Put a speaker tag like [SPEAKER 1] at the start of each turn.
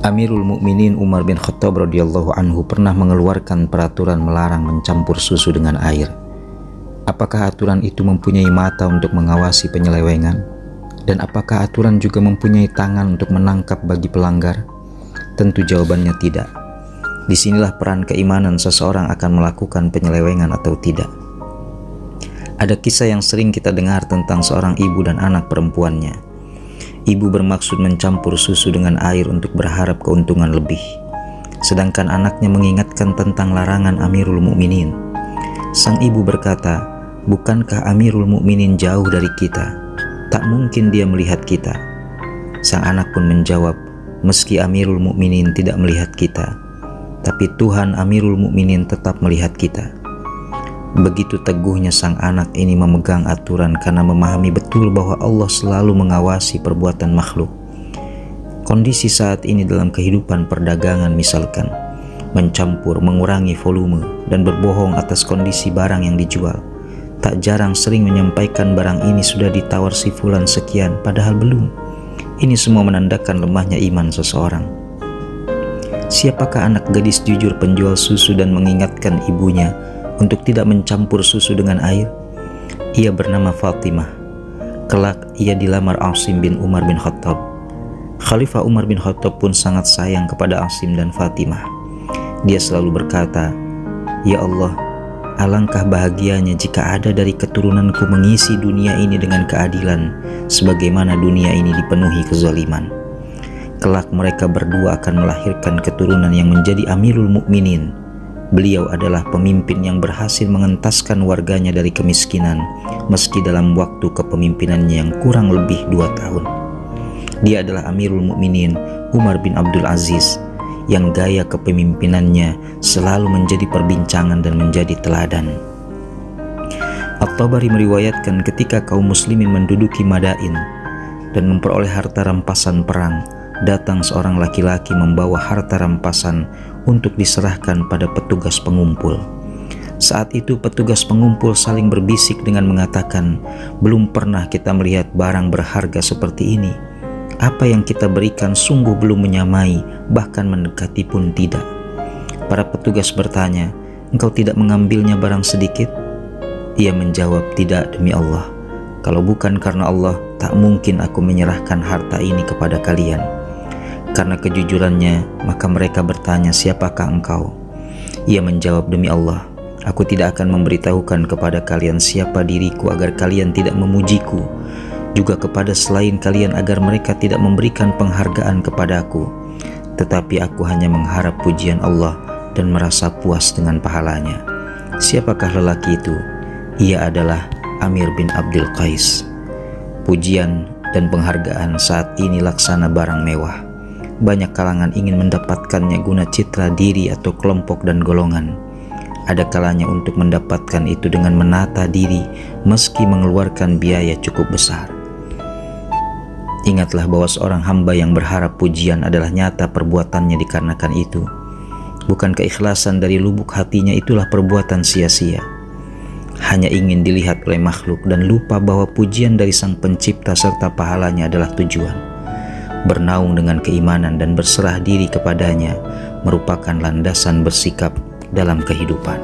[SPEAKER 1] Amirul Mukminin Umar bin Khattab radhiyallahu anhu pernah mengeluarkan peraturan melarang mencampur susu dengan air. Apakah aturan itu mempunyai mata untuk mengawasi penyelewengan? Dan apakah aturan juga mempunyai tangan untuk menangkap bagi pelanggar? Tentu jawabannya tidak. Disinilah peran keimanan seseorang akan melakukan penyelewengan atau tidak. Ada kisah yang sering kita dengar tentang seorang ibu dan anak perempuannya. Ibu bermaksud mencampur susu dengan air untuk berharap keuntungan lebih. Sedangkan anaknya mengingatkan tentang larangan Amirul Mukminin. Sang ibu berkata, "Bukankah Amirul Mukminin jauh dari kita? Tak mungkin dia melihat kita." Sang anak pun menjawab, "Meski Amirul Mukminin tidak melihat kita, tapi Tuhan Amirul Mukminin tetap melihat kita." Begitu teguhnya sang anak ini memegang aturan karena memahami betul bahwa Allah selalu mengawasi perbuatan makhluk. Kondisi saat ini dalam kehidupan perdagangan misalkan, mencampur, mengurangi volume, dan berbohong atas kondisi barang yang dijual. Tak jarang sering menyampaikan barang ini sudah ditawar si fulan sekian, padahal belum. Ini semua menandakan lemahnya iman seseorang. Siapakah anak gadis jujur penjual susu dan mengingatkan ibunya untuk tidak mencampur susu dengan air? Ia bernama Fatimah. Kelak ia dilamar Asim bin Umar bin Khattab. Khalifah Umar bin Khattab pun sangat sayang kepada Asim dan Fatimah. Dia selalu berkata, "Ya Allah, alangkah bahagianya jika ada dari keturunanku mengisi dunia ini dengan keadilan, sebagaimana dunia ini dipenuhi kezaliman. Kelak mereka berdua akan melahirkan keturunan yang menjadi Amirul Mukminin. Beliau adalah pemimpin yang berhasil mengentaskan warganya dari kemiskinan, meski dalam waktu kepemimpinannya yang kurang lebih 2 tahun. Dia adalah Amirul Mukminin Umar bin Abdul Aziz, yang gaya kepemimpinannya selalu menjadi perbincangan dan menjadi teladan." At-Tabari meriwayatkan ketika kaum muslimin menduduki Madain dan memperoleh harta rampasan perang, datang seorang laki-laki membawa harta rampasan untuk diserahkan pada petugas pengumpul. Saat itu petugas pengumpul saling berbisik dengan mengatakan, "Belum pernah kita melihat barang berharga seperti ini. Apa yang kita berikan sungguh belum menyamai, bahkan mendekati pun tidak." Para petugas bertanya, "Engkau tidak mengambilnya barang sedikit?" Ia menjawab, "Tidak, demi Allah. Kalau bukan karena Allah, tak mungkin aku menyerahkan harta ini kepada kalian." Karena kejujurannya, maka mereka bertanya, "Siapakah engkau?" Ia menjawab, "Demi Allah, aku tidak akan memberitahukan kepada kalian siapa diriku agar kalian tidak memujiku, juga kepada selain kalian agar mereka tidak memberikan penghargaan kepadaku. Tetapi aku hanya mengharap pujian Allah dan merasa puas dengan pahalanya." Siapakah lelaki itu? Ia adalah Amir bin Abdul Qais. Pujian dan penghargaan saat ini laksana barang mewah. Banyak kalangan ingin mendapatkannya guna citra diri atau kelompok dan golongan. Ada kalanya untuk mendapatkan itu dengan menata diri meski mengeluarkan biaya cukup besar. Ingatlah bahwa seorang hamba yang berharap pujian adalah nyata perbuatannya dikarenakan itu. Bukan keikhlasan dari lubuk hatinya, itulah perbuatan sia-sia. Hanya ingin dilihat oleh makhluk dan lupa bahwa pujian dari Sang Pencipta serta pahalanya adalah tujuan. Bernaung dengan keimanan dan berserah diri kepadanya merupakan landasan bersikap dalam kehidupan.